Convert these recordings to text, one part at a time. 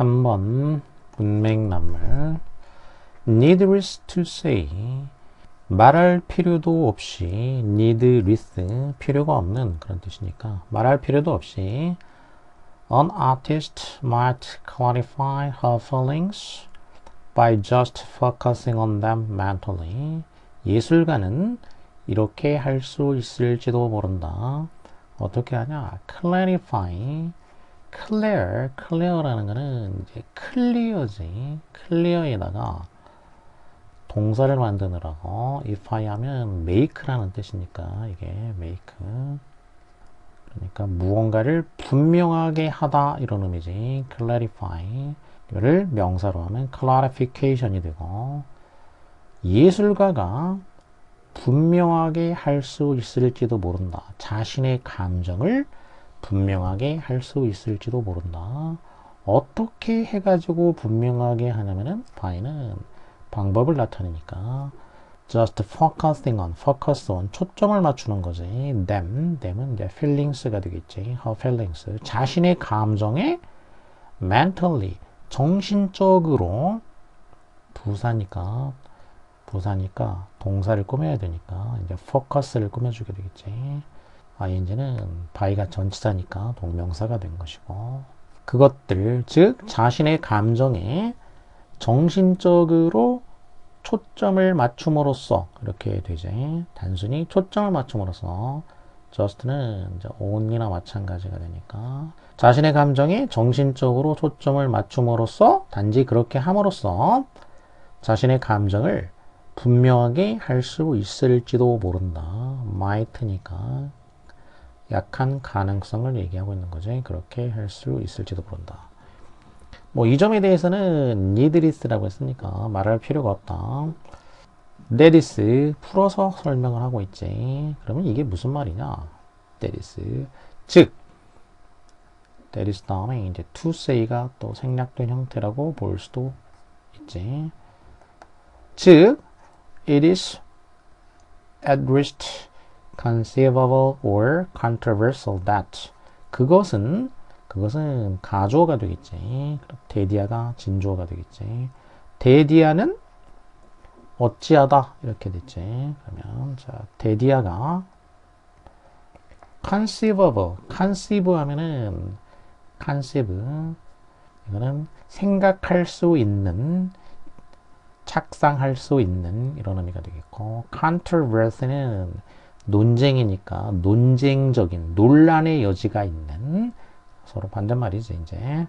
3번 문맥남물 needless to say 말할 필요도 없이 needless 필요가 없는 그런 뜻이니까 말할 필요도 없이 An artist might clarify her feelings by just focusing on them mentally. 예술가는 이렇게 할 수 있을지도 모른다. 어떻게 하냐? clarify. clear라는 거는 이제 clear지. clear에다가 동사를 만드느라고 if I 하면 make라는 뜻이니까 이게 make. 그러니까 무언가를 분명하게 하다 이런 의미지. clarify. 이거를 명사로 하면 clarification이 되고 예술가가 분명하게 할 수 있을지도 모른다. 자신의 감정을 분명하게 할 수 있을지도 모른다. 어떻게 해가지고 분명하게 하냐면은 by는 방법을 나타내니까 just focusing on, focus on 초점을 맞추는 거지. them은 이제 feelings가 되겠지. her feelings 자신의 감정에 mentally 정신적으로 부사니까 동사를 꾸며야 되니까 이제 focus를 꾸며주게 되겠지. ing는 by가 전치사니까 동명사가 된 것이고 그것들 즉 자신의 감정에 정신적으로 초점을 맞춤으로써 이렇게 되지. 단순히 초점을 맞춤으로써 just는 이제 only나 마찬가지가 되니까 자신의 감정에 정신적으로 초점을 맞춤으로써 단지 그렇게 함으로써 자신의 감정을 분명하게 할 수 있을지도 모른다. might니까 약한 가능성을 얘기하고 있는 거지. 그렇게 할 수 있을지도 모른다. 뭐 이 점에 대해서는 needless라고 했으니까 말할 필요가 없다. needless 풀어서 설명을 하고 있지. 그러면 이게 무슨 말이냐? needless 즉 needless 다음에 이제 to say가 또 생략된 형태라고 볼 수도 있지. 즉 it is at least conceivable or controversial that 그것은 가주어가 되겠지. 대디아가 진주어가 되겠지. 대디아는 어찌하다 이렇게 됐지. 그러면 자 대디아가 conceivable conceive 하면은 conceive 이거는 생각할 수 있는 착상할 수 있는 이런 의미가 되겠고 controversy는 논쟁이니까 논쟁적인 논란의 여지가 있는 서로 반대말이지. 이제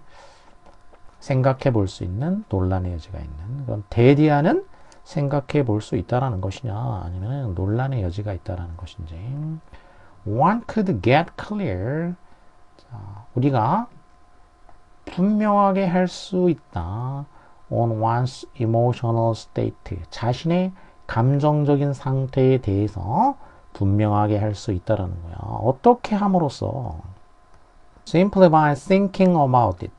생각해 볼 수 있는 논란의 여지가 있는 그럼 대디아는 생각해 볼 수 있다라는 것이냐 아니면 논란의 여지가 있다라는 것인지 one could get clear 자, 우리가 분명하게 할 수 있다 on one's emotional state 자신의 감정적인 상태에 대해서 분명하게 할 수 있다라는 거야. 어떻게 함으로써 simply by thinking about it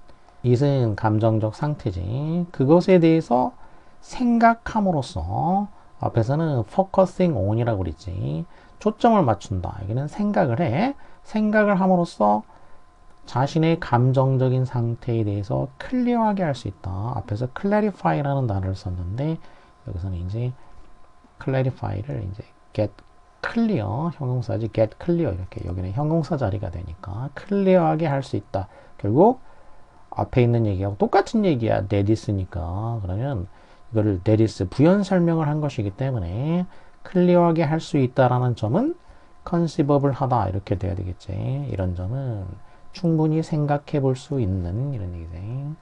이는 감정적 상태지. 그것에 대해서 생각함으로써 앞에서는 focusing on이라고 그랬지. 초점을 맞춘다. 여기는 생각을 해. 생각을 함으로써 자신의 감정적인 상태에 대해서 클리어하게 할 수 있다. 앞에서 clarify라는 단어를 썼는데 여기서는 이제 clarify를 이제 get clear 형용사지 get clear 이렇게 여기는 형용사 자리가 되니까 클리어하게 할 수 있다. 결국 앞에 있는 얘기하고 똑같은 얘기야. needless니까 그러면 이거를 needless 부연 설명을 한 것이기 때문에 클리어하게 할 수 있다라는 점은 conceivable 하다 이렇게 돼야 되겠지. 이런 점은 충분히 생각해 볼 수 있는 이런 얘기지.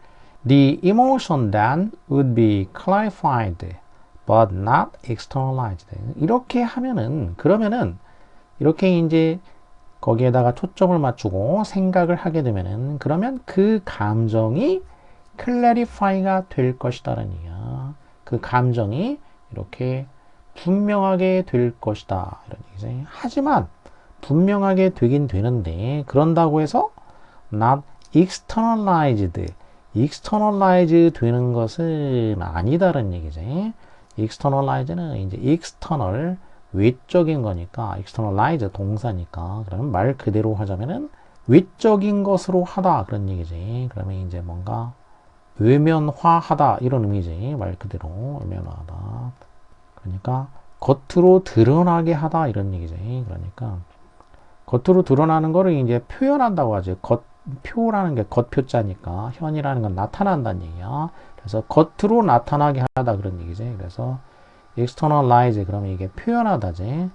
The emotion then would be clarified but not externalized. 이렇게 하면은 그러면은 이렇게 이제 거기에다가 초점을 맞추고 생각을 하게 되면은 그러면 그 감정이 clarify가 될 것이다라는 얘기야. 그 감정이 이렇게 분명하게 될 것이다 이런 얘기지. 하지만 분명하게 되긴 되는데 그런다고 해서 not externalized externalize 되는 것은 아니다라는 얘기지. externalize는 이제 external 외적인 거니까 externalize 동사니까 그러면 말 그대로 하자면은 외적인 것으로 하다 그런 얘기지. 그러면 이제 뭔가 외면화하다 이런 의미지. 말 그대로 외면화하다. 그러니까 겉으로 드러나게 하다 이런 얘기지. 그러니까 겉으로 드러나는 거를 이제 표현한다고 하지. 겉표라는 게 겉표자니까 현이라는 건 나타난다는 얘기야. 그래서 겉으로 나타나게 하다 그런 얘기지. 그래서 externalize 그러면 이게 표현하다지.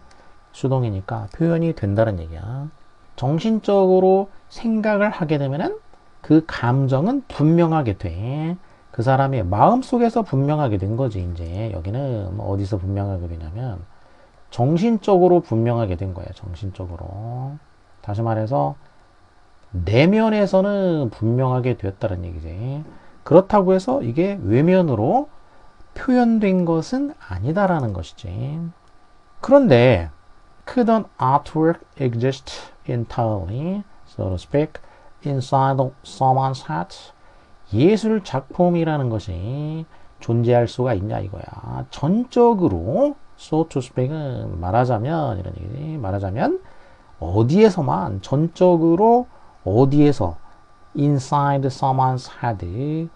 수동이니까 표현이 된다는 얘기야. 정신적으로 생각을 하게 되면은 그 감정은 분명하게 돼. 그 사람의 마음속에서 분명하게 된 거지. 이제 여기는 뭐 어디서 분명하게 되냐면 정신적으로 분명하게 된 거야. 정신적으로. 다시 말해서 내면에서는 분명하게 되었다는 얘기지. 그렇다고 해서 이게 외면으로 표현된 것은 아니다라는 것이지. 그런데 could an artwork exist entirely, so to speak, inside someone's heart? 예술 작품이라는 것이 존재할 수가 있냐 이거야. 전적으로 so to speak은 말하자면 이런 얘기지. 말하자면 어디에서만 전적으로 어디에서 inside someone's head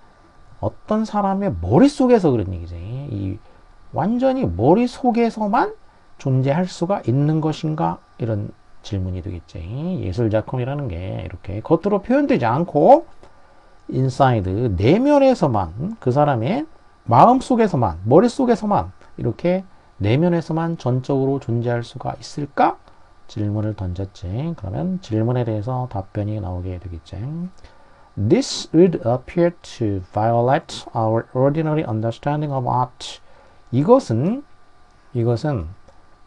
어떤 사람의 머릿속에서 그런 얘기지. 이 완전히 머릿속에서만 존재할 수가 있는 것인가? 이런 질문이 되겠지. 예술작품이라는 게 이렇게 겉으로 표현되지 않고 inside 내면에서만 그 사람의 마음속에서만 머릿속에서만 이렇게 내면에서만 전적으로 존재할 수가 있을까? 질문을 던졌지. 그러면 질문에 대해서 답변이 나오게 되겠지. This would appear to violate our ordinary understanding of art. 이것은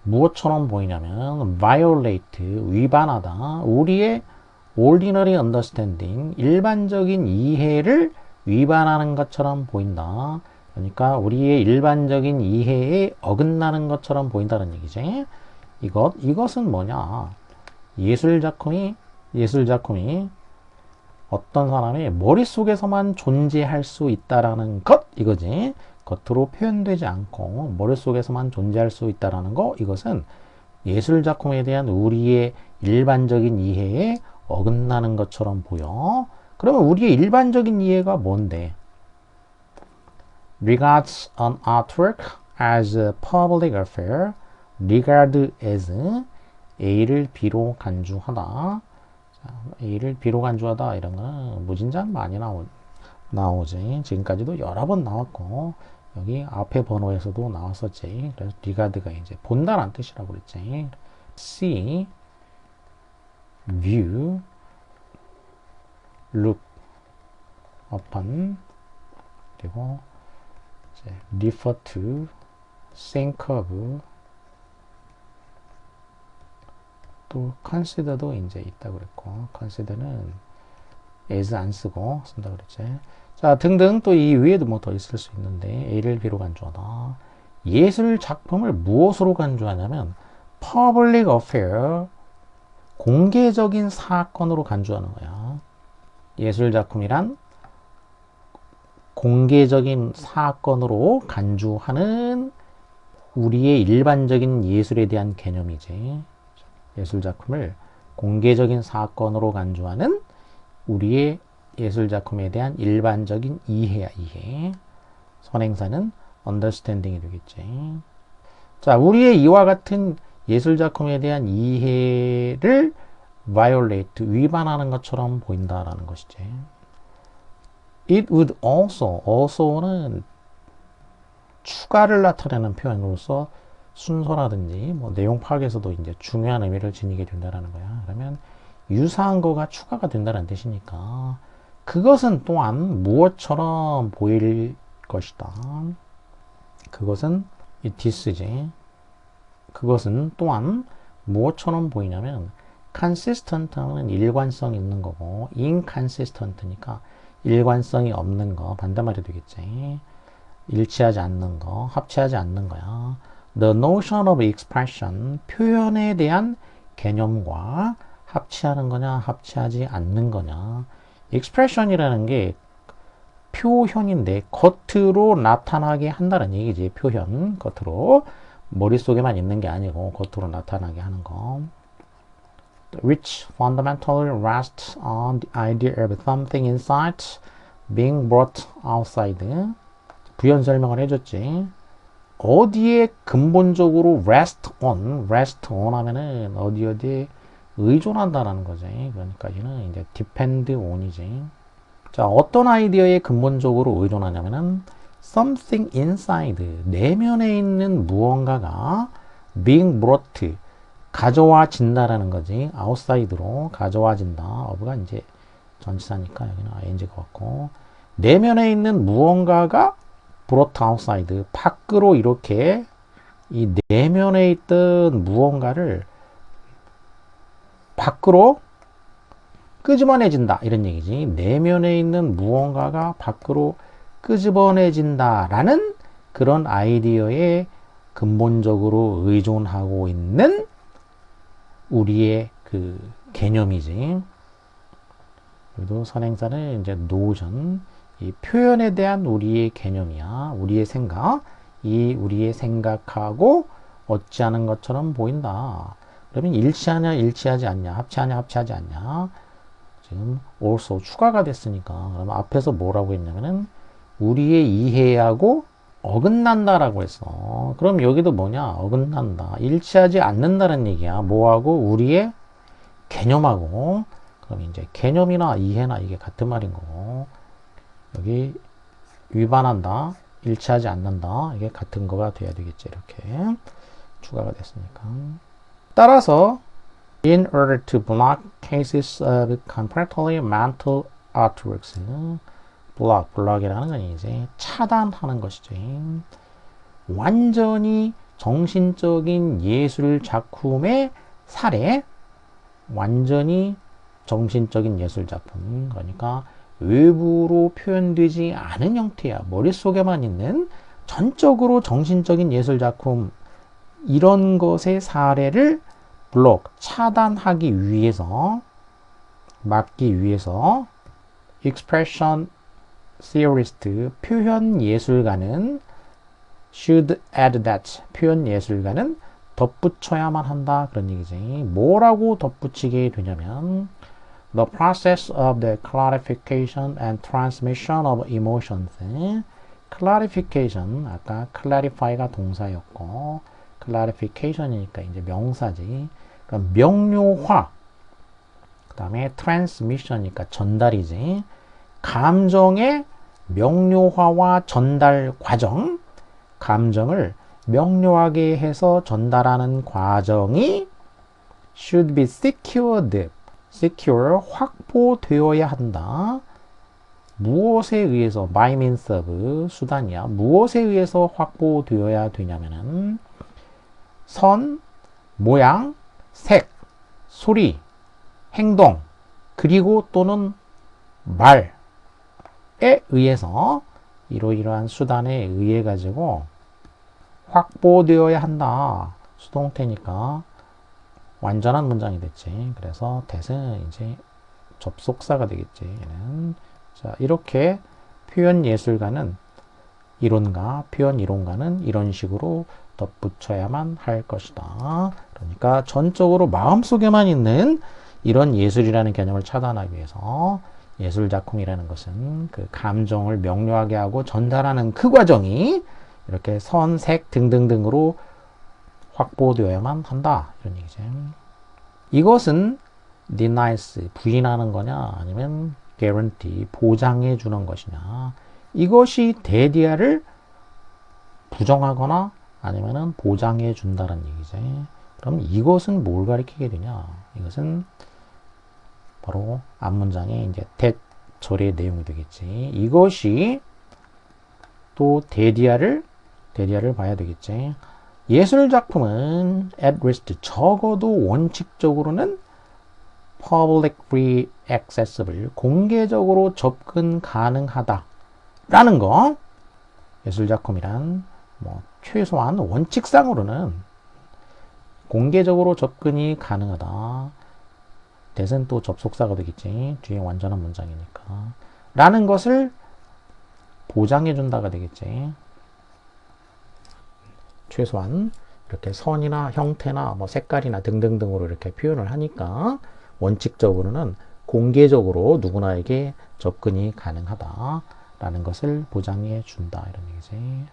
무엇처럼 보이냐면 violate, 위반하다. 우리의 ordinary understanding, 일반적인 이해를 위반하는 것처럼 보인다. 그러니까 우리의 일반적인 이해에 어긋나는 것처럼 보인다는 얘기지. 이것은 뭐냐? 예술작품이 어떤 사람의 머릿속에서만 존재할 수 있다라는 것 이거지. 겉으로 표현되지 않고 머릿속에서만 존재할 수 있다라는 거 이것은 예술작품에 대한 우리의 일반적인 이해에 어긋나는 것처럼 보여. 그러면 우리의 일반적인 이해가 뭔데? Regards an artwork as a public affair. regard as A를 B로 간주하다. A를 B로 간주하다 이런 거는 무진장 많이 나오지. 지금까지도 여러 번 나왔고 여기 앞에 번호에서도 나왔었지. 그래서 regard가 이제 본다란 뜻이라고 그랬지. see, view, look upon 그리고 이제 refer to, think of 또 consider도 이제 있다고 그랬고 consider는 as 안 쓰고 쓴다 그랬지. 자 등등 또 이 위에도 뭐 더 있을 수 있는데 A를 B로 간주하다. 예술 작품을 무엇으로 간주하냐면 public affair 공개적인 사건으로 간주하는 거야. 예술 작품이란 공개적인 사건으로 간주하는 우리의 일반적인 예술에 대한 개념이지. 예술작품을 공개적인 사건으로 간주하는 우리의 예술작품에 대한 일반적인 이해야, 이해. 선행사는 understanding이 되겠지. 자, 우리의 이와 같은 예술작품에 대한 이해를 violate, 위반하는 것처럼 보인다라는 것이지. It would also는 추가를 나타내는 표현으로서 순서라든지 뭐 내용 파악에서도 이제 중요한 의미를 지니게 된다라는 거야. 그러면 유사한 거가 추가가 된다는 뜻이니까 그것은 또한 무엇처럼 보일 것이다. 그것은 it is지. 그것은 또한 무엇처럼 보이냐면 consistent는 일관성 있는 거고 inconsistent니까 일관성이 없는 거 반대말이 되겠지. 일치하지 않는 거, 합치하지 않는 거야. The notion of expression, 표현에 대한 개념과 합치하는 거냐, 합치하지 않는 거냐. expression이라는 게 표현인데 겉으로 나타나게 한다는 얘기지. 표현, 겉으로. 머릿속에만 있는 게 아니고 겉으로 나타나게 하는 거. Which fundamentally rests on the idea of something inside being brought outside. 부연 설명을 해줬지. 어디에 근본적으로 rest on 하면은 어디에 의존한다라는 거지. 그러니까 얘는 이제 depend on이지. 자, 어떤 아이디어에 근본적으로 의존하냐면은 something inside, 내면에 있는 무언가가 being brought, 가져와진다라는 거지. outside로 가져와진다. of가 이제 전치사니까 여기는 ing가 왔고, 내면에 있는 무언가가 brought outside, 밖으로 이렇게 이 내면에 있던 무언가를 밖으로 끄집어내진다 이런 얘기지. 내면에 있는 무언가가 밖으로 끄집어내진다라는 그런 아이디어에 근본적으로 의존하고 있는 우리의 그 개념이지. 여기도 선행사는 이제 노션, 이 표현에 대한 우리의 개념이야. 우리의 생각, 이 우리의 생각하고 어찌하는 것처럼 보인다. 그러면 일치하냐, 일치하지 않냐, 합치하냐, 합치하지 않냐. 지금 also 추가가 됐으니까 그러면 앞에서 뭐라고 했냐면은 우리의 이해하고 어긋난다라고 했어. 그럼 여기도 뭐냐? 어긋난다. 일치하지 않는다는 얘기야. 뭐하고? 우리의 개념하고. 그럼 이제 개념이나 이해나 이게 같은 말인 거고. 여기 위반한다. 일치하지 않는다. 이게 같은 거가 돼야 되겠지. 이렇게 추가가 됐으니까. 따라서 in order to block cases of completely mental artworks, 블록이라는 건 이제 차단하는 것이지. 완전히 정신적인 예술 작품의 사례, 완전히 정신적인 예술 작품, 그러니까 외부로 표현되지 않은 형태야. 머릿속에만 있는 전적으로 정신적인 예술 작품, 이런 것의 사례를 블록, 차단하기 위해서, 막기 위해서 expression theorist, 표현 예술가는 should add that, 표현 예술가는 덧붙여야만 한다 그런 얘기지. 뭐라고 덧붙이게 되냐면 the process of the clarification and transmission of emotions. clarification, 아까 clarify가 동사였고 clarification이니까 이제 명사지. 그러니까 명료화. 그 다음에 transmission이니까 전달이지. 감정의 명료화와 전달 과정, 감정을 명료하게 해서 전달하는 과정이 should be secured, secure, 확보되어야 한다. 무엇에 의해서, by means of, 수단이야. 무엇에 의해서 확보되어야 되냐면은 선, 모양, 색, 소리, 행동, 그리고 또는 말에 의해서, 이러이러한 수단에 의해 가지고 확보되어야 한다. 수동태니까 완전한 문장이 됐지. 그래서 that은 이제 접속사가 되겠지. 얘는. 자, 이렇게 표현 예술가는 이론가, 표현 이론가는 이런 식으로 덧붙여야만 할 것이다. 그러니까 전적으로 마음속에만 있는 이런 예술이라는 개념을 차단하기 위해서 예술 작품이라는 것은 그 감정을 명료하게 하고 전달하는 그 과정이 이렇게 선, 색 등등등으로 확보되어야만 한다. 이런 얘기죠. 이것은 denies, 부인하는 거냐 아니면 guarantee, 보장해 주는 것이냐. 이것이 대디아를 부정하거나 아니면은 보장해 준다는 얘기지. 그럼 이것은 뭘 가리키게 되냐? 이것은 바로 앞문장의 이제 대절의 내용이 되겠지. 이것이 또 대디아를 봐야 되겠지. 예술 작품은 at least 적어도 원칙적으로는 publicly accessible, 공개적으로 접근 가능하다 라는 거. 예술 작품이란 뭐 최소한 원칙상으로는 공개적으로 접근이 가능하다. that은 또 접속사가 되겠지. 뒤에 완전한 문장이니까. 라는 것을 보장해 준다가 되겠지. 최소한 이렇게 선이나 형태나 뭐 색깔이나 등등등으로 이렇게 표현을 하니까 원칙적으로는 공개적으로 누구나에게 접근이 가능하다라는 것을 보장해 준다 이런 얘기지.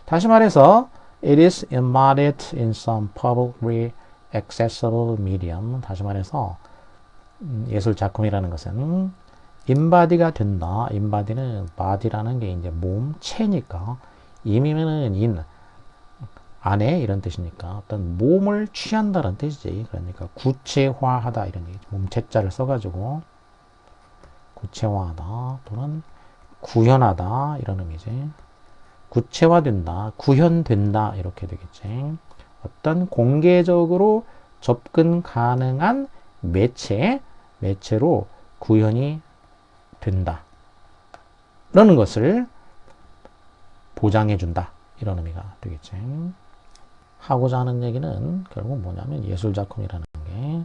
다시 말해서 it is embodied in some publicly accessible medium. 다시 말해서 예술 작품이라는 것은 인바디가 된다. 인바디는 바디라는 게 이제 몸, 체니까 임이면은 인 안에 이런 뜻이니까 어떤 몸을 취한다는 뜻이지. 그러니까 구체화하다 이런 얘기지. 몸 체자를 써가지고 구체화하다 또는 구현하다 이런 의미지. 구체화된다, 구현된다 이렇게 되겠지. 어떤 공개적으로 접근 가능한 매체로 구현이 된다. 라는 것을 보장해준다. 이런 의미가 되겠지. 하고자 하는 얘기는 결국 뭐냐면 예술작품이라는 게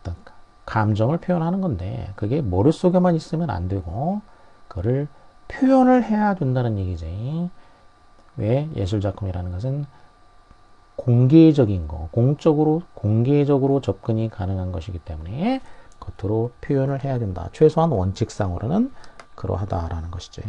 어떤 감정을 표현하는 건데 그게 머릿속에만 있으면 안 되고 그거를 표현을 해야 된다는 얘기지. 왜 예술작품이라는 것은 공개적인 거, 공개적으로 접근이 가능한 것이기 때문에 겉으로 표현을 해야 된다. 최소한 원칙상으로는 그러하다라는 것이지.